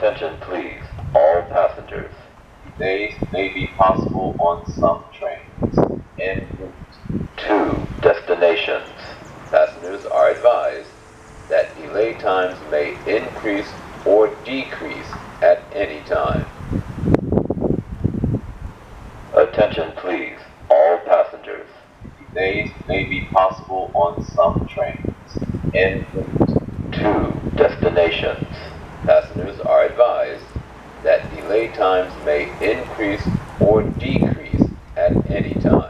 Attention please, all passengers. Delays may be possible on some trains en route to destinations. Passengers are advised that delay times may increase or decrease at any time. Attention please, all passengers. Delays may be possible on some trains en route to destinations. Passengers are advised that delay times may increase or decrease at any time.